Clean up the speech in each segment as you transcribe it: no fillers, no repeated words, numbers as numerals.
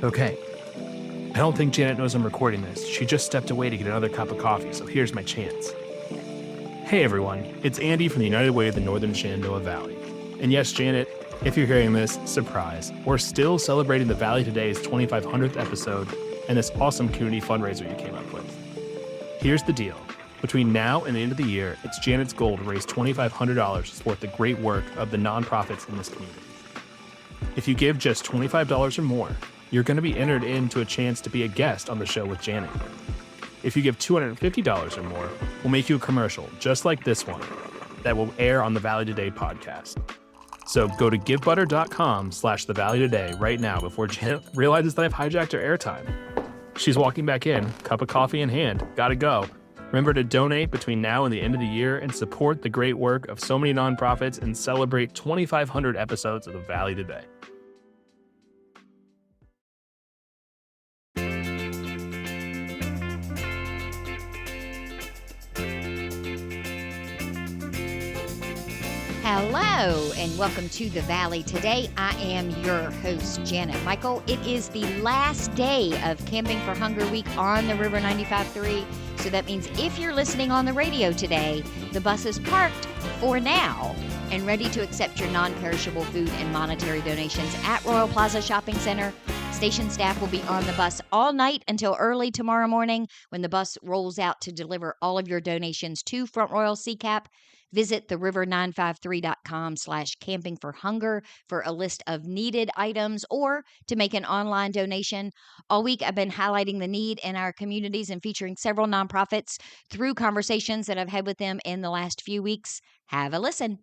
Okay. I don't think Janet knows I'm recording this. She just stepped away to get another cup of coffee, so here's my chance. Hey everyone, it's Andy from the United Way of the Northern Shenandoah Valley. And yes, Janet, if you're hearing this, surprise, we're still celebrating the Valley Today's 2500th episode and this awesome community fundraiser you came up with. Here's the deal. Between now and the end of the year, it's Janet's goal to raise $2,500 to support the great work of the nonprofits in this community. If you give just $25 or more, you're going to be entered into a chance to be a guest on the show with Janet. If you give $250 or more, we'll make you a commercial just like this one that will air on the Valley Today podcast. So go to givebutter.com/The Valley Today right now before Janet realizes that I've hijacked her airtime. She's walking back in, cup of coffee in hand, gotta go. Remember to donate between now and the end of the year and support the great work of so many nonprofits and celebrate 2,500 episodes of the Valley Today. Hello and welcome to the Valley Today. I am your host, Janet Michael. It is the last day of Camping for Hunger Week on the River 95.3. So that means if you're listening on the radio today, the bus is parked for now and ready to accept your non-perishable food and monetary donations at Royal Plaza Shopping Center. Station staff will be on the bus all night until early tomorrow morning when the bus rolls out to deliver all of your donations to Front Royal CCAP. Visit theriver953.com/campingforhunger for a list of needed items or to make an online donation. All week, I've been highlighting the need in our communities and featuring several nonprofits through conversations that I've had with them in the last few weeks. Have a listen.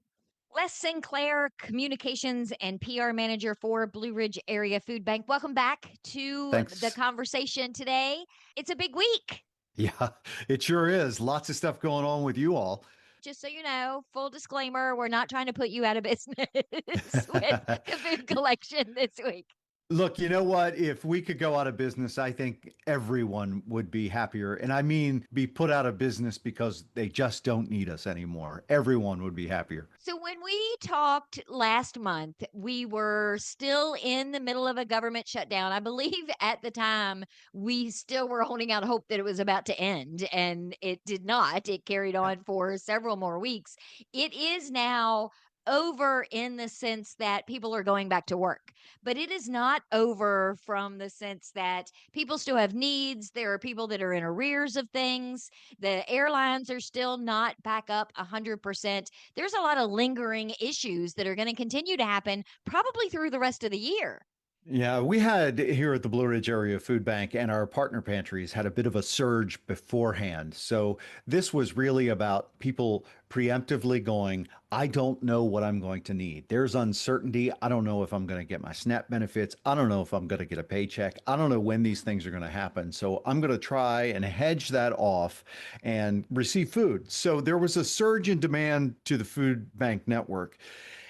Les Sinclair, Communications and PR Manager for Blue Ridge Area Food Bank. Welcome back to Thanks. the conversation today. It's a big week. Yeah, it sure is. Lots of stuff going on with you all. Just so you know, full disclaimer, we're not trying to put you out of business with the food collection this week. Look, you know what? If we could go out of business, I think everyone would be happier. And I mean, be put out of business because they just don't need us anymore. Everyone would be happier. So when we talked last month, we were still in the middle of a government shutdown. I believe at the time we still were holding out hope that it was about to end, and it did not. It carried on for several more weeks. It is now over in the sense that people are going back to work, but it is not over from the sense that people still have needs. There are people that are in arrears of things. The airlines are still not back up 100%. There's a lot of lingering issues that are going to continue to happen probably through the rest of the year. Yeah, we had here at the Blue Ridge Area Food Bank and our partner pantries had a bit of a surge beforehand. So this was really about people preemptively going, I don't know what I'm going to need. There's uncertainty. I don't know if I'm going to get my SNAP benefits. I don't know if I'm going to get a paycheck. I don't know when these things are going to happen. So I'm going to try and hedge that off and receive food. So there was a surge in demand to the food bank network.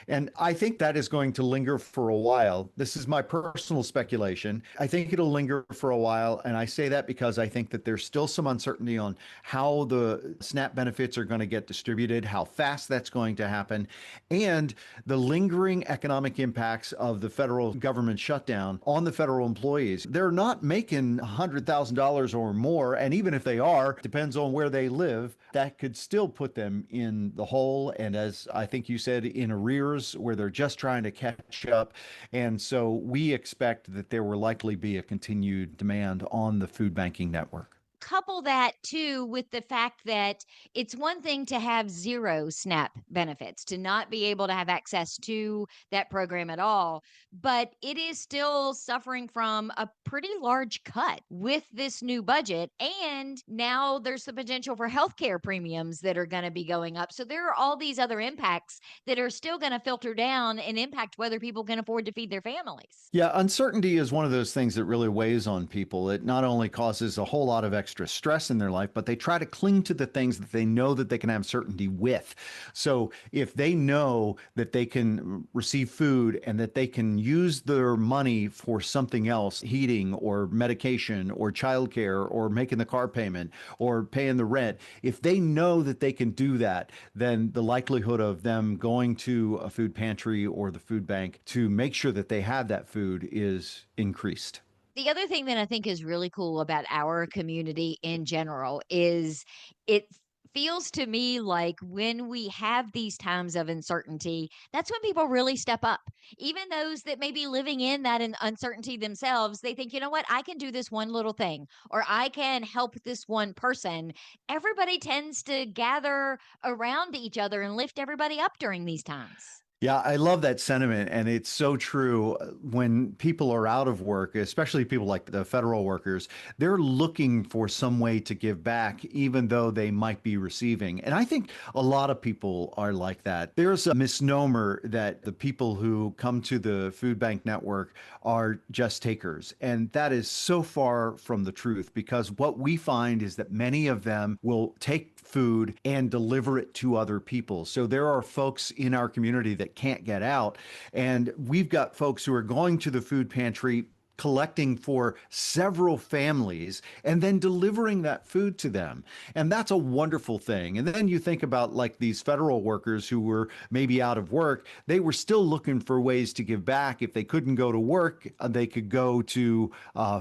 And I think that is going to linger for a while. This is my personal speculation. I think it'll linger for a while. And I say that because I think that there's still some uncertainty on how the SNAP benefits are going to get distributed, how fast that's going to happen, and the lingering economic impacts of the federal government shutdown on the federal employees. They're not making $100,000 or more. And even if they are, depends on where they live, that could still put them in the hole. And as I think you said, in arrears, where they're just trying to catch up. And so we expect that there will likely be a continued demand on the food banking network. Couple that too with the fact that it's one thing to have zero SNAP benefits, to not be able to have access to that program at all, but it is still suffering from a pretty large cut with this new budget. And now there's the potential for healthcare premiums that are going to be going up. So there are all these other impacts that are still going to filter down and impact whether people can afford to feed their families. Yeah, uncertainty is one of those things that really weighs on people. It not only causes a whole lot of extra stress in their life, but they try to cling to the things that they know that they can have certainty with. So if they know that they can receive food and that they can use their money for something else, heating or medication or childcare or making the car payment or paying the rent, if they know that they can do that, then the likelihood of them going to a food pantry or the food bank to make sure that they have that food is increased. The other thing that I think is really cool about our community in general is it feels to me like when we have these times of uncertainty, that's when people really step up. Even those that may be living in that uncertainty themselves, they think, you know what, I can do this one little thing, or I can help this one person. Everybody tends to gather around each other and lift everybody up during these times. Yeah, I love that sentiment. And it's so true. When people are out of work, especially people like the federal workers, they're looking for some way to give back, even though they might be receiving. And I think a lot of people are like that. There's a misnomer that the people who come to the food bank network are just takers. And that is so far from the truth, because what we find is that many of them will take food and deliver it to other people. So there are folks in our community that can't get out. And we've got folks who are going to the food pantry, collecting for several families and then delivering that food to them. And that's a wonderful thing. And then you think about like these federal workers who were maybe out of work, they were still looking for ways to give back. If they couldn't go to work, they could go to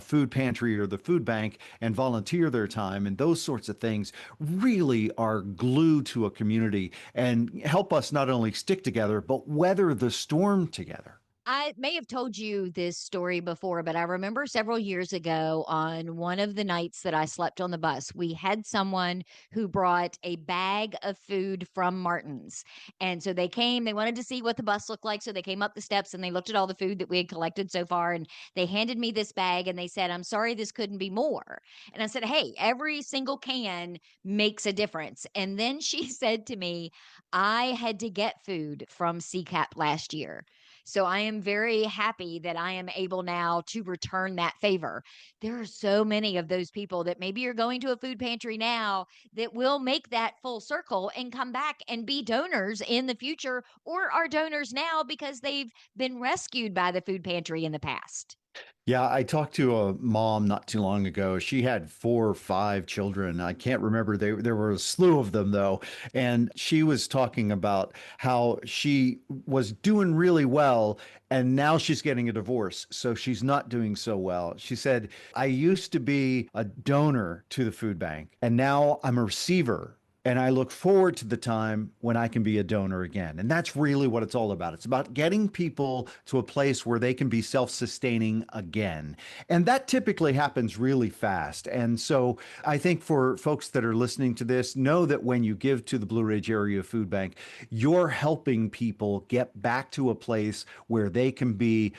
food pantry or the food bank and volunteer their time. And those sorts of things really are glue to a community and help us not only stick together, but weather the storm together. I may have told you this story before, but I remember several years ago on one of the nights that I slept on the bus, we had someone who brought a bag of food from Martin's. And so they came, they wanted to see what the bus looked like. So they came up the steps and they looked at all the food that we had collected so far. And they handed me this bag and they said, I'm sorry, this couldn't be more. And I said, hey, every single can makes a difference. And then she said to me, I had to get food from CCAP last year. So I am very happy that I am able now to return that favor. There are so many of those people that maybe you're going to a food pantry now that will make that full circle and come back and be donors in the future, or are donors now because they've been rescued by the food pantry in the past. Yeah, I talked to a mom not too long ago. She had 4 or 5 children. I can't remember. There were a slew of them, though. And she was talking about how she was doing really well, and now she's getting a divorce. So she's not doing so well. She said, I used to be a donor to the food bank, and now I'm a receiver. And I look forward to the time when I can be a donor again. And that's really what it's all about. It's about getting people to a place where they can be self sustaining again. And that typically happens really fast. And so I think for folks that are listening to this, know that when you give to the Blue Ridge Area Food Bank, you're helping people get back to a place where they can be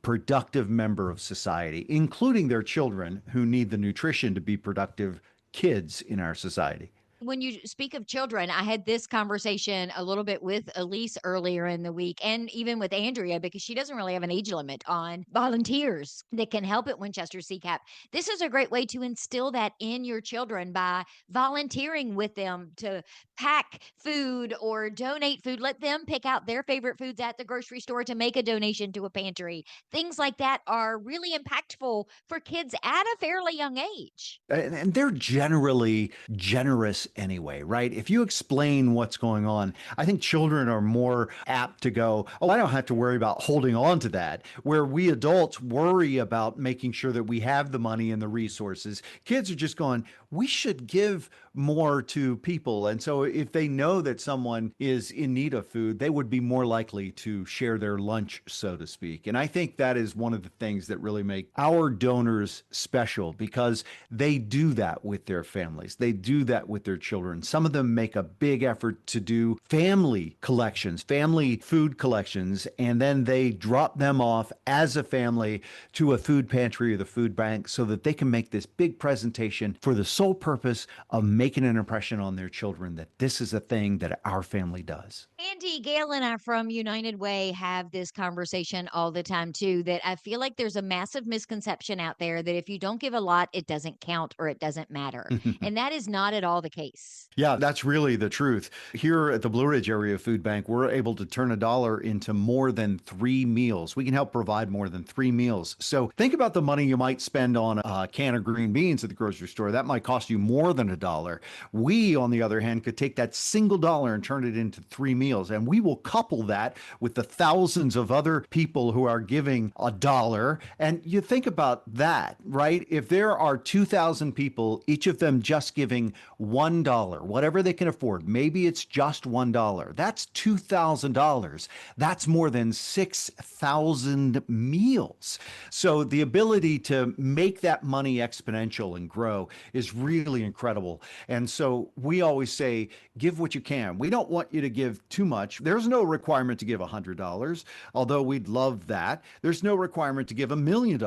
productive member of society, including their children who need the nutrition to be productive kids in our society. When you speak of children, I had this conversation a little bit with Elise earlier in the week and even with Andrea because she doesn't really have an age limit on volunteers that can help at Winchester CCAP. This is a great way to instill that in your children by volunteering with them to pack food or donate food. Let them pick out their favorite foods at the grocery store to make a donation to a pantry. Things like that are really impactful for kids at a fairly young age. And they're generally generous anyway, right? If you explain what's going on, I think children are more apt to go, oh, I don't have to worry about holding on to that. Where we adults worry about making sure that we have the money and the resources, kids are just going, we should give more to people. And so if they know that someone is in need of food, they would be more likely to share their lunch, so to speak. And I think that is one of the things that really make our donors special because they do that with their families. They do that with their children. Some of them make a big effort to do family collections, family food collections, and then they drop them off as a family to a food pantry or the food bank so that they can make this big presentation for the sole purpose of making an impression on their children that this is a thing that our family does. Andy, Gail, and I from United Way have this conversation all the time too. That I feel like there's a massive misconception out there that if you don't give a lot, it doesn't count or it doesn't matter. And that is not at all the case. place. Yeah, that's really the truth. Here at the Blue Ridge Area Food Bank, we're able to turn $1 into more than 3 meals. We can help provide more than 3 meals. So think about the money you might spend on a can of green beans at the grocery store. That might cost you more than $1. We, on the other hand, could take that single dollar and turn it into 3 meals. And we will couple that with the thousands of other people who are giving $1. And you think about that, right? If there are 2,000 people, each of them just giving $1, whatever they can afford. Maybe it's just $1. That's $2,000. That's more than 6,000 meals. So the ability to make that money exponential and grow is really incredible. And so we always say, give what you can. We don't want you to give too much. There's no requirement to give $100, although we'd love that. There's no requirement to give $1 million.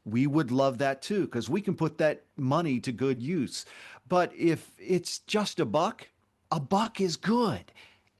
We would love that too, because we can put that money to good use. But if it's just a buck is good.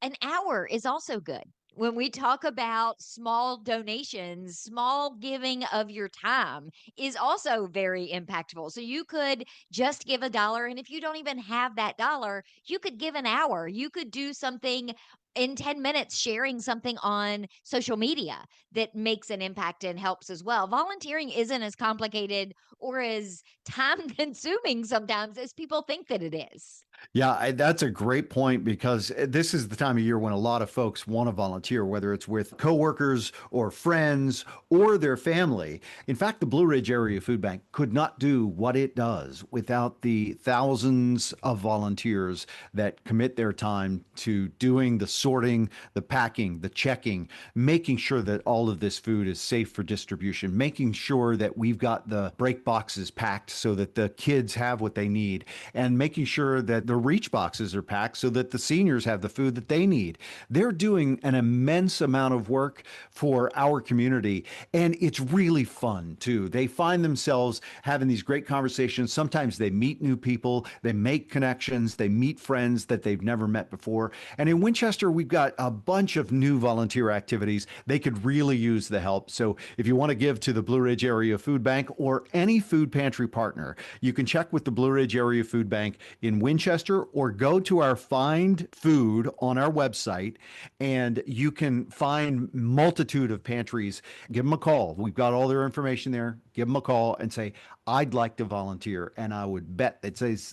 An hour is also good. When we talk about small donations, small giving of your time is also very impactful. So you could just give $1. And if you don't even have that dollar, you could give an hour. You could do something in 10 minutes, sharing something on social media that makes an impact and helps as well. Volunteering isn't as complicated or as time consuming sometimes as people think that it is. Yeah, that's a great point because this is the time of year when a lot of folks want to volunteer, whether it's with coworkers or friends or their family. In fact, the Blue Ridge Area Food Bank could not do what it does without the thousands of volunteers that commit their time to doing the sorting, the packing, the checking, making sure that all of this food is safe for distribution, making sure that we've got the break boxes packed so that the kids have what they need, and making sure that the reach boxes are packed so that the seniors have the food that they need. They're doing an immense amount of work for our community, and it's really fun too. They find themselves having these great conversations. Sometimes they meet new people, they make connections, they meet friends that they've never met before. And in Winchester, we've got a bunch of new volunteer activities. They could really use the help. So if you want to give to the Blue Ridge Area Food Bank or any food pantry partner, you can check with the Blue Ridge Area Food Bank in Winchester or go to our Find Food on our website and you can find multitude of pantries. Give them a call. We've got all their information there. Give them a call and say, I'd like to volunteer. And I would bet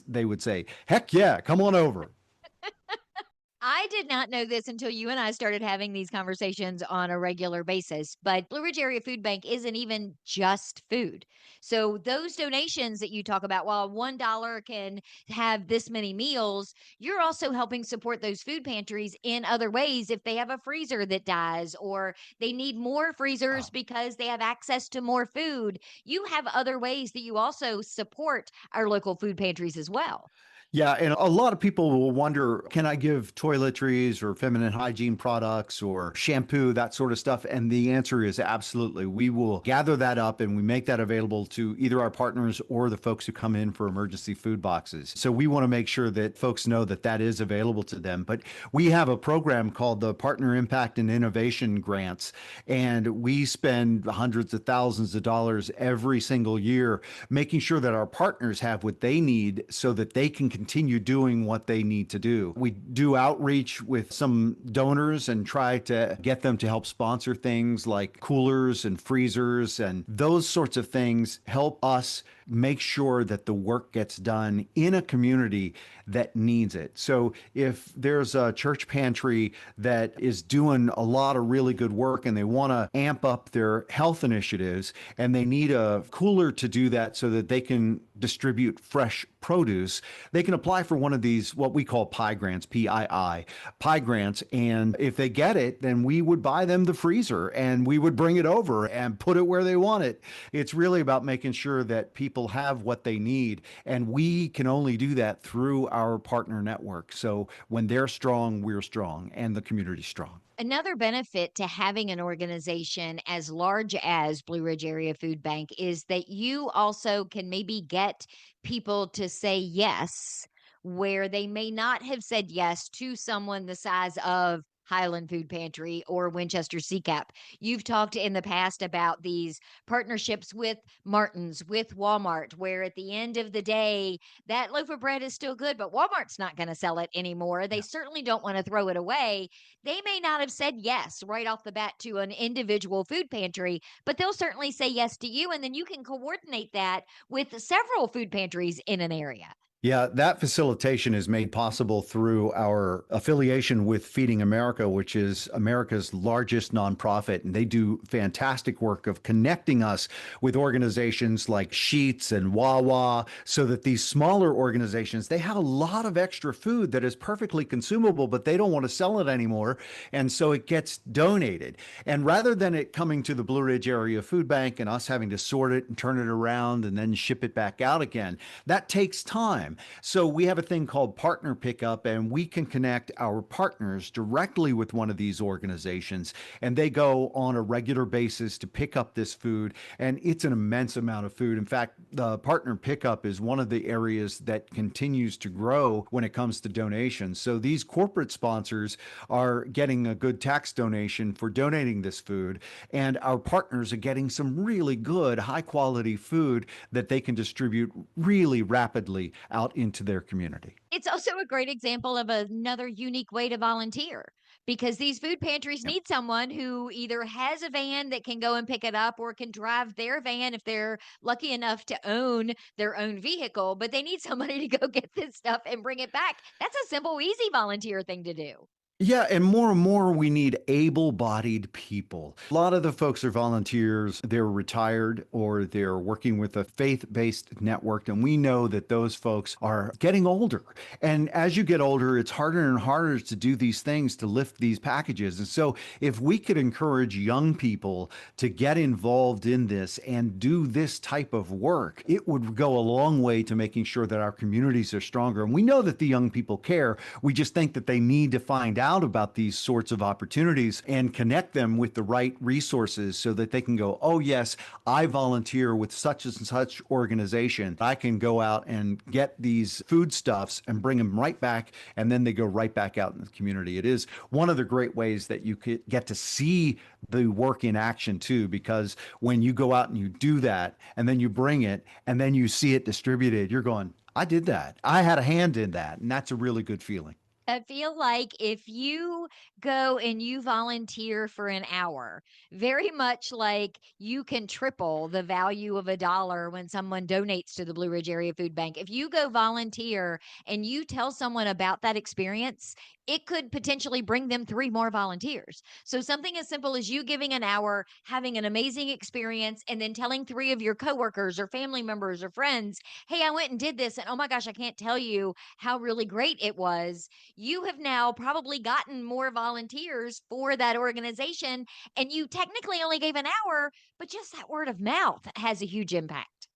they would say, heck yeah, come on over. I did not know this until you and I started having these conversations on a regular basis, but Blue Ridge Area Food Bank isn't even just food. So those donations that you talk about, while $1 can have this many meals, you're also helping support those food pantries in other ways. If they have a freezer that dies or they need more freezers because they have access to more food, you have other ways that you also support our local food pantries as well. Yeah, and a lot of people will wonder, can I give toiletries or feminine hygiene products or shampoo, that sort of stuff? And the answer is absolutely. We will gather that up and we make that available to either our partners or the folks who come in for emergency food boxes. So we want to make sure that folks know that that is available to them. But we have a program called the Partner Impact and Innovation Grants, and we spend hundreds of thousands of dollars every single year making sure that our partners have what they need so that they can continue doing what they need to do. We do outreach with some donors and try to get them to help sponsor things like coolers and freezers, and those sorts of things help us make sure that the work gets done in a community that needs it. So if there's a church pantry that is doing a lot of really good work and they want to amp up their health initiatives and they need a cooler to do that so that they can distribute fresh produce, they can apply for one of these, what we call pie grants, PII, pie grants. And if they get it, then we would buy them the freezer and we would bring it over and put it where they want it. It's really about making sure that people have what they need. And we can only do that through our partner network. So when they're strong, we're strong and the community's strong. Another benefit to having an organization as large as Blue Ridge Area Food Bank is that you also can maybe get people to say yes where they may not have said yes to someone the size of Highland Food Pantry or Winchester CCAP. You've talked in the past about these partnerships with Martin's, with Walmart, where at the end of the day, that loaf of bread is still good, but Walmart's not going to sell it anymore. They certainly don't want to throw it away. They may not have said yes right off the bat to an individual food pantry, but they'll certainly say yes to you. And then you can coordinate that with several food pantries in an area. Yeah, that facilitation is made possible through our affiliation with Feeding America, which is America's largest nonprofit. And they do fantastic work of connecting us with organizations like Sheets and Wawa, so that these smaller organizations, they have a lot of extra food that is perfectly consumable, but they don't want to sell it anymore. And so it gets donated. And rather than it coming to the Blue Ridge Area Food Bank and us having to sort it and turn it around and then ship it back out again, that takes time. So we have a thing called partner pickup, and we can connect our partners directly with one of these organizations, and they go on a regular basis to pick up this food. And it's an immense amount of food. In fact, the partner pickup is one of the areas that continues to grow when it comes to donations. So these corporate sponsors are getting a good tax donation for donating this food, and our partners are getting some really good, high quality food that they can distribute really rapidly out into their community. It's also a great example of another unique way to volunteer because these food pantries Yep. need someone who either has a van that can go and pick it up or can drive their van if they're lucky enough to own their own vehicle, but they need somebody to go get this stuff and bring it back. That's a simple, easy volunteer thing to do. Yeah, and more we need able-bodied people. A lot of the folks are volunteers, they're retired or they're working with a faith-based network, and we know that those folks are getting older. And as you get older, it's harder and harder to do these things, to lift these packages. And so if we could encourage young people to get involved in this and do this type of work, it would go a long way to making sure that our communities are stronger. And we know that the young people care. We just think that they need to find out about these sorts of opportunities and connect them with the right resources so that they can go, oh, yes, I volunteer with such and such organization. I can go out and get these foodstuffs and bring them right back, and then they go right back out in the community. It is one of the great ways that you could get to see the work in action too, because when you go out and you do that and then you bring it and then you see it distributed, you're going, I did that. I had a hand in that. And that's a really good feeling. I feel like if you go and you volunteer for an hour, very much like you can triple the value of a dollar when someone donates to the Blue Ridge Area Food Bank. If you go volunteer and you tell someone about that experience, it could potentially bring them three more volunteers. So, something as simple as you giving an hour, having an amazing experience, and then telling three of your coworkers or family members or friends, hey, I went and did this. And oh my gosh, I can't tell you how really great it was. You have now probably gotten more volunteers for that organization, and you technically only gave an hour, but just that word of mouth has a huge impact.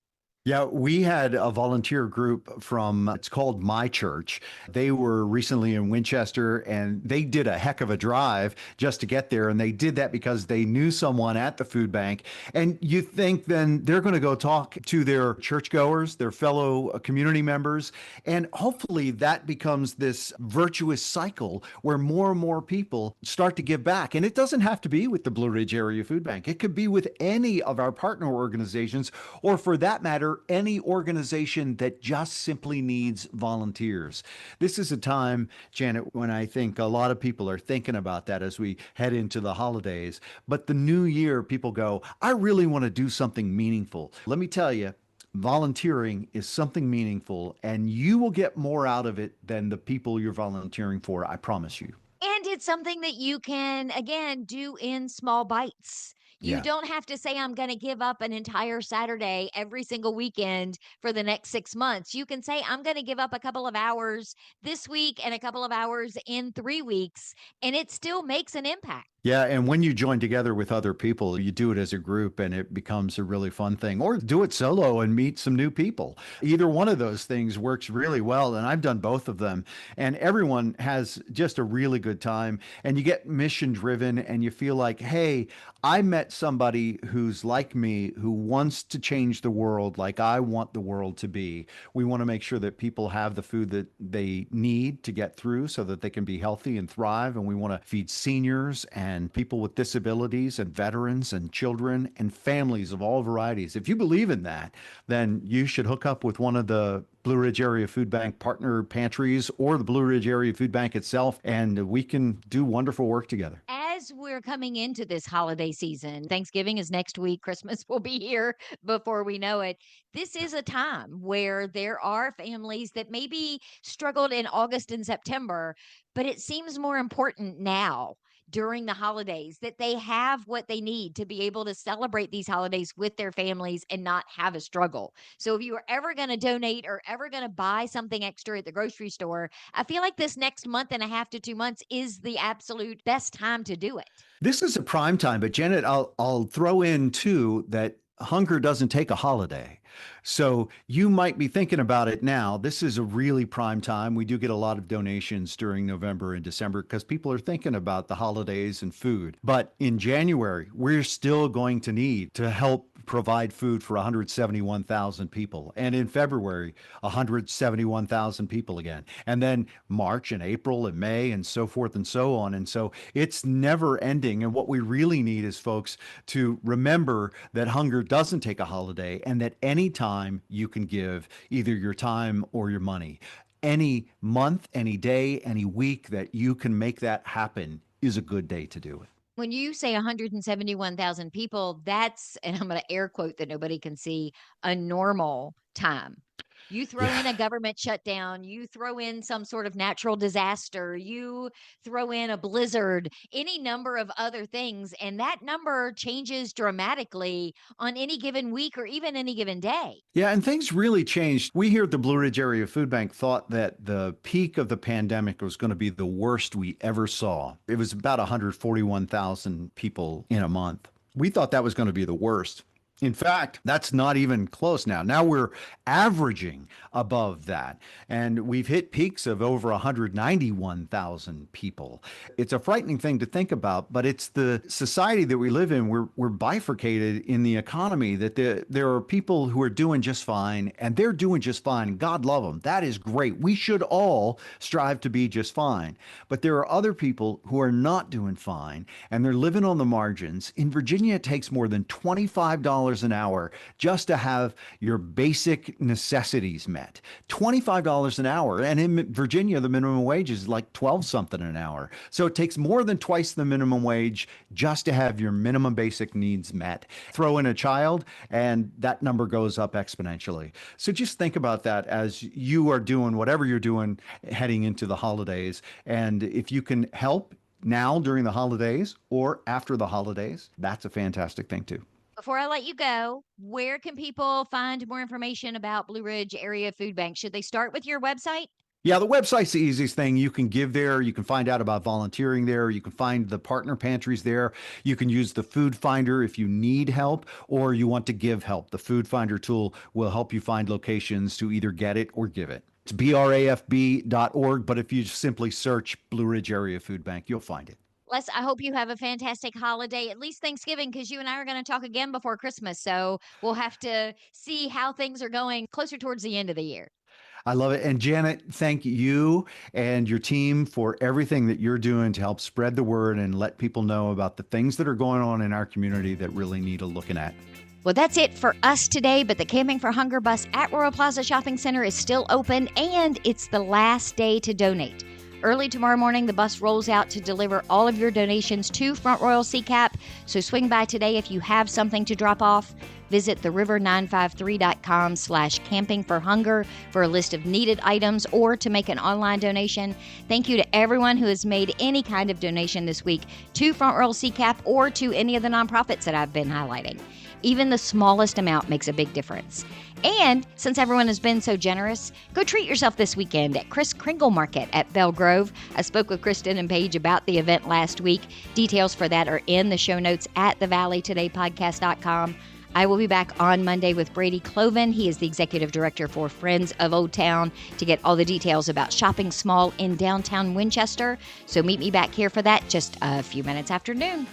Yeah, we had a volunteer group from, it's called My Church. They were recently in Winchester and they did a heck of a drive just to get there. And they did that because they knew someone at the food bank. And you think then they're going to go talk to their churchgoers, their fellow community members. And hopefully that becomes this virtuous cycle where more and more people start to give back. And it doesn't have to be with the Blue Ridge Area Food Bank, it could be with any of our partner organizations, or for that matter, any organization that just simply needs volunteers. This is a time, Janet, when I think a lot of people are thinking about that as we head into the holidays. But the new year, people go, I really want to do something meaningful. Let me tell you, volunteering is something meaningful, and you will get more out of it than the people you're volunteering for. I promise you. And it's something that you can, again, do in small bites. You Yeah. don't have to say, I'm going to give up an entire Saturday every single weekend for the next 6 months. You can say, I'm going to give up a couple of hours this week and a couple of hours in 3 weeks, and it still makes an impact. Yeah, and when you join together with other people, you do it as a group and it becomes a really fun thing. Or do it solo and meet some new people. Either one of those things works really well, and I've done both of them. And everyone has just a really good time, and you get mission driven and you feel like, hey, I met somebody who's like me, who wants to change the world like I want the world to be. We want to make sure that people have the food that they need to get through so that they can be healthy and thrive. And we want to feed seniors and people with disabilities and veterans and children and families of all varieties. If you believe in that, then you should hook up with one of the Blue Ridge Area Food Bank partner pantries or the Blue Ridge Area Food Bank itself, and we can do wonderful work together. As we're coming into this holiday season, Thanksgiving is next week, Christmas will be here before we know it. This is a time where there are families that maybe struggled in August and September, but it seems more important now during the holidays that they have what they need to be able to celebrate these holidays with their families and not have a struggle. So if you are ever going to donate or ever going to buy something extra at the grocery store, I feel like this next month and a half to 2 months is the absolute best time to do it. This is a prime time, but Janet, I'll throw in too that hunger doesn't take a holiday. So you might be thinking about it now. This is a really prime time. We do get a lot of donations during November and December because people are thinking about the holidays and food. But in January, we're still going to need to help provide food for 171,000 people. And in February, 171,000 people again. And then March and April and May and so forth and so on. And so it's never ending. And what we really need is folks to remember that hunger doesn't take a holiday and that any time you can give either your time or your money. Any month, any day, any week that you can make that happen is a good day to do it. When you say 171,000 people, that's, and I'm going to air quote that nobody can see, a normal time. You throw in a Yeah. government shutdown, you throw in some sort of natural disaster, you throw in a blizzard, any number of other things, and that number changes dramatically on any given week or even any given day. Yeah, and things really changed. We here at the Blue Ridge Area Food Bank thought that the peak of the pandemic was going to be the worst we ever saw. It was about 141,000 people in a month. We thought that was going to be the worst. In fact, that's not even close now. Now we're averaging above that. And we've hit peaks of over 191,000 people. It's a frightening thing to think about, but it's the society that we live in. We're bifurcated in the economy, that there are people who are doing just fine, and they're doing just fine. God love them. That is great. We should all strive to be just fine. But there are other people who are not doing fine, and they're living on the margins. In Virginia, it takes more than $25 an hour just to have your basic necessities met. $25 an hour. And in Virginia, the minimum wage is like 12 something an hour. So it takes more than twice the minimum wage just to have your minimum basic needs met. Throw in a child, and that number goes up exponentially. So just think about that as you are doing whatever you're doing heading into the holidays. And if you can help now during the holidays or after the holidays, that's a fantastic thing too. Before I let you go, where can people find more information about Blue Ridge Area Food Bank? Should they start with your website? Yeah, the website's the easiest thing. You can give there. You can find out about volunteering there. You can find the partner pantries there. You can use the Food Finder if you need help or you want to give help. The Food Finder tool will help you find locations to either get it or give it. It's brafb.org, but if you simply search Blue Ridge Area Food Bank, you'll find it. Les, I hope you have a fantastic holiday, at least Thanksgiving, because you and I are going to talk again before Christmas. So we'll have to see how things are going closer towards the end of the year. I love it. And Janet, thank you and your team for everything that you're doing to help spread the word and let people know about the things that are going on in our community that really need a looking at. Well, that's it for us today, but the Camping for Hunger bus at Royal Plaza Shopping Center is still open, and it's the last day to donate. Early tomorrow morning, the bus rolls out to deliver all of your donations to Front Royal CCAP, so swing by today if you have something to drop off. Visit theriver953.com/campingforhunger for a list of needed items or to make an online donation. Thank you to everyone who has made any kind of donation this week to Front Royal CCAP or to any of the nonprofits that I've been highlighting. Even the smallest amount makes a big difference. And since everyone has been so generous, go treat yourself this weekend at Chris Kringle Market at Belle Grove. I spoke with Kristen and Paige about the event last week. Details for that are in the show notes at thevalleytodaypodcast.com. I will be back on Monday with Brady Cloven. He is the executive director for Friends of Old Town, to get all the details about shopping small in downtown Winchester. So meet me back here for that just a few minutes after noon.